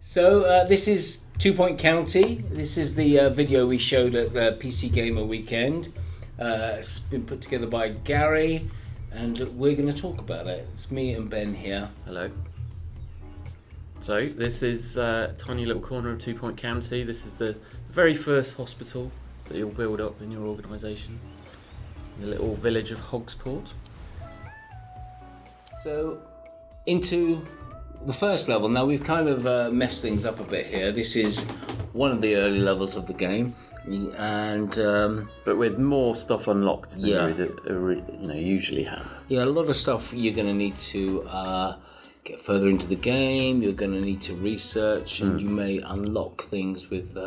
So this is 2 Point County. This is the video we showed at the PC Gamer Weekend. It's been put together by Gary, and we're going to talk about it. It's me and Ben here. Hello. So this is a tiny little corner of 2 Point County. This is the very first hospital that you'll build up in your organisation. The little village of Hogsport. So into the first level. Now we've kind of messed things up a bit here. This is one of the early levels of the game, and but with more stuff unlocked than you usually have. Yeah, a lot of stuff you're going to need to get further into the game. You're going to need to research, and you may unlock things with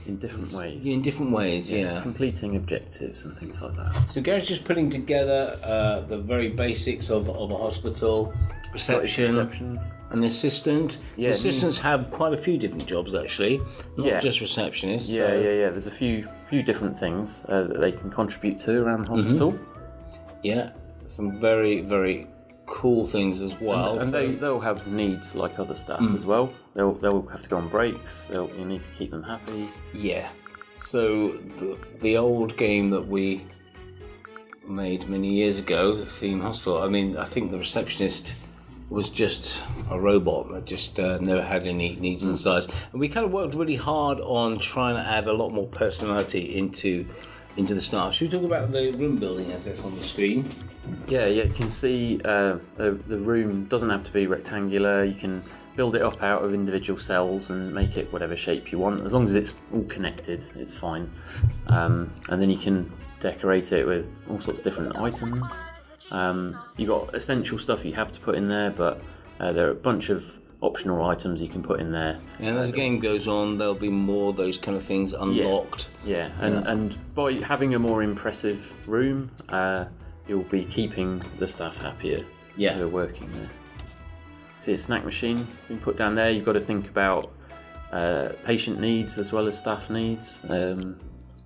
in different ways. In different ways, yeah. Completing objectives and things like that. So Gary's just putting together the very basics of a hospital. Reception, an assistant. Yeah, the assistants have quite a few different jobs actually, not just receptionists. Yeah, so. Yeah. There's a few different things that they can contribute to around the hospital. Yeah, some very, very cool things as well. And they'll have needs like other staff as well. They'll have to go on breaks. You need to keep them happy. Yeah. So the old game that we made many years ago, Theme Hospital. I mean, I think the receptionist was just a robot that just never had any needs and size. And we kind of worked really hard on trying to add a lot more personality into the staff. Should we talk about the room building as it's on the screen? Yeah, you can see the room doesn't have to be rectangular. You can build it up out of individual cells and make it whatever shape you want. As long as it's all connected, it's fine. And then you can decorate it with all sorts of different items. You've got essential stuff you have to put in there, but there are a bunch of optional items you can put in there. And as the game goes on, there'll be more of those kind of things unlocked. And by having a more impressive room, you'll be keeping the staff happier who are working there. See a snack machine being put down there. You've got to think about patient needs as well as staff needs. They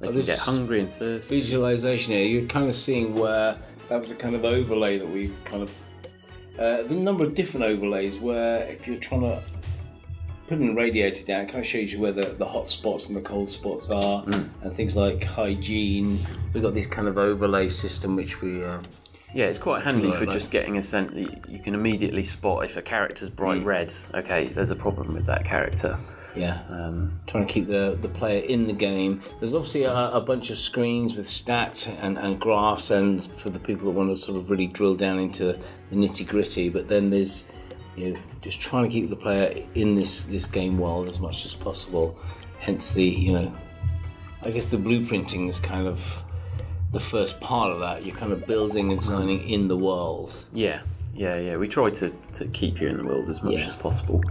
can get hungry and thirsty. Visualization here, you're kind of seeing where that was a kind of overlay that we've kind of the number of different overlays where if you're trying to put in a radiator down, it kind of shows you where the hot spots and the cold spots are, and things like hygiene. We've got this kind of overlay system which we it's quite handy for just getting a sense that you can immediately spot if a character's bright red. Okay, there's a problem with that character. Yeah, trying to keep the player in the game. There's obviously a bunch of screens with stats and graphs, and for the people that want to sort of really drill down into the nitty gritty. But then there's just trying to keep the player in this game world as much as possible. Hence the I guess the blueprinting is kind of the first part of that. You're kind of building and designing in the world. Yeah. We try to keep you in the world as much as possible.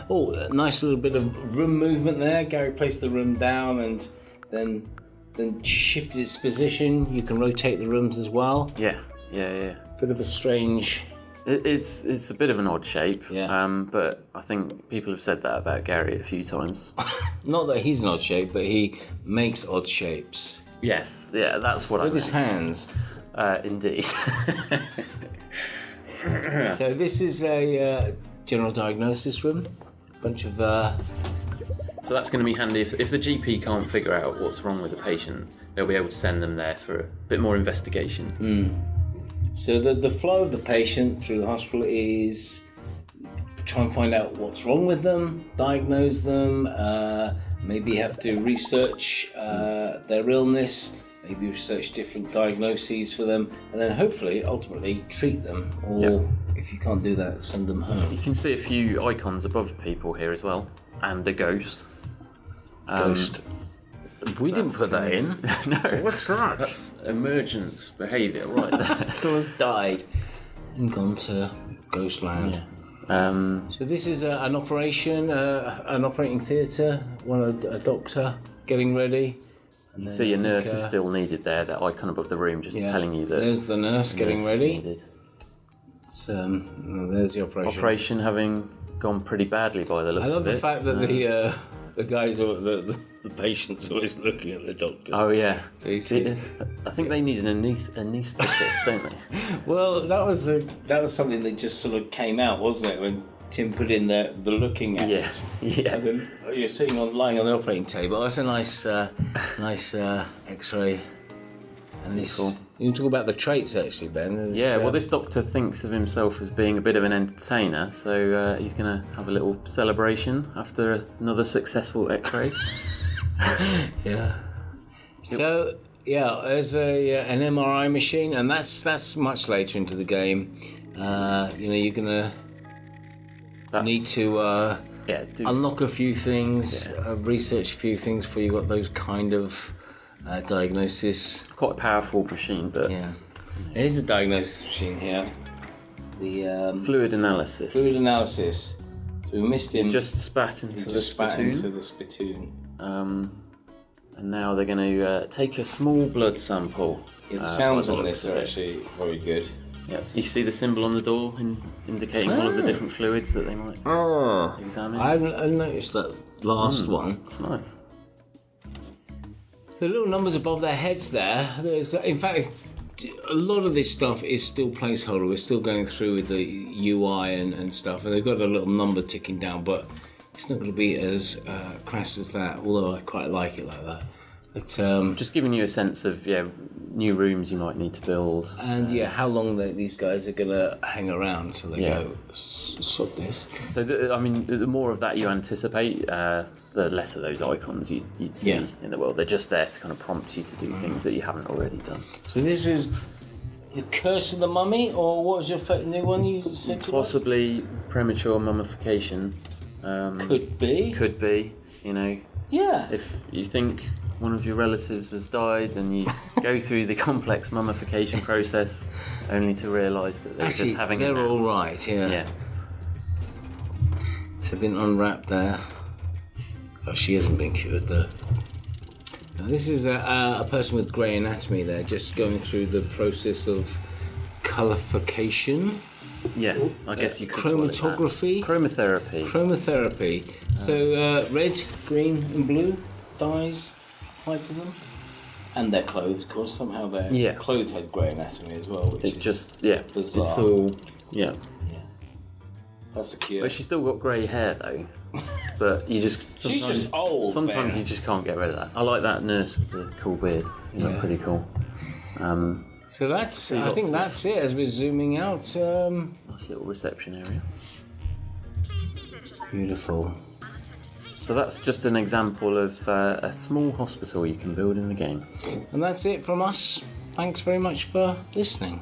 Oh, a nice little bit of room movement there. Gary placed the room down and then shifted its position. You can rotate the rooms as well. Yeah. Bit of a strange... It's a bit of an odd shape, yeah. But I think people have said that about Gary a few times. Not that he's an odd shape, but he makes odd shapes. Yes, yeah, that's what I meant. With his hands. Indeed. So this is a general diagnosis room. A bunch of... So that's going to be handy if the GP can't figure out what's wrong with the patient. They'll be able to send them there for a bit more investigation. So the flow of the patient through the hospital is try and find out what's wrong with them, diagnose them, maybe have to research their illness, maybe research different diagnoses for them, and then hopefully, ultimately, treat them. Or if you can't do that, send them home. You can see a few icons above people here as well, and a ghost. Ghost. We didn't put that in. No. What's that? That's emergent behaviour, right there. Someone's died and gone to Ghostland. Yeah. So this is an operation, an operating theatre, a doctor getting ready. You see a nurse is still needed there, that icon above the room, just telling you that... There's the nurse getting ready. It's, there's the operation. Operation having gone pretty badly by the looks of it. I love the fact that the guys, the patients always looking at the doctor. Oh yeah. So you See, see, I think they need an anaesthetist, don't they? well, that was something that just sort of came out, wasn't it, when Tim put in the looking at. Yeah. Yeah. And then you're sitting lying on the operating table. That's a nice X-ray. And this, Cool. you talk about the traits actually, Ben. There's, Yeah, well, this doctor thinks of himself as being a bit of an entertainer, so he's going to have a little celebration after another successful X-ray. Yeah. So yeah, there's an MRI machine, and that's much later into the game. You're gonna need to unlock a few things, research a few things before you got those kind of diagnosis. Quite a powerful machine, but Yeah. Here's the diagnosis machine here. The fluid analysis. fluid analysis. So we missed him. He just spat into the spittoon. into the spittoon. And now they're going to take a small blood sample. The sounds by the on looks this of are it. actually very good. Yeah. You see the symbol on the door indicating all of the different fluids that they might examine. I hadn't noticed that last one. It's nice. The little numbers above their heads there, in fact, a lot of this stuff is still placeholder. We're still going through with the UI and stuff, and they've got a little number ticking down, but it's not going to be as crass as that, although I quite like it like that. But, Just giving you a sense of new rooms you might need to build. and how long these guys are going to hang around until they Yeah. go, sort this. So, the more of that you anticipate, the less of those icons you'd see in the world. They're just there to kind of prompt you to do things that you haven't already done. So this is The Curse of the Mummy, or what was your new one you said to us? Possibly premature mummification. Could be. Could be, Yeah. if you think one of your relatives has died and you go through the complex mummification process only to realise that they're Actually, just having they're a nap. all right, Yeah. So been unwrapped there. Oh, she hasn't been cured though. Now, this is a person with grey anatomy there, just going through the process of colourification. Yes, I guess you could call it that. Chromatography. Chromotherapy. Chromotherapy. So red, green and blue dyes applied to them. And their clothes, of course. Somehow their clothes had grey anatomy as well, which It is just, bizarre. it's all, yeah. That's a cute. But she's still got grey hair though. But you just She's just old. Sometimes man. you just can't get rid of that. I like that nurse with the cool beard. He's pretty cool. So that's. See I think lots that's it. As we're zooming out. Nice little reception area. Beautiful. So that's just an example of a small hospital you can build in the game. And that's it from us. Thanks very much for listening.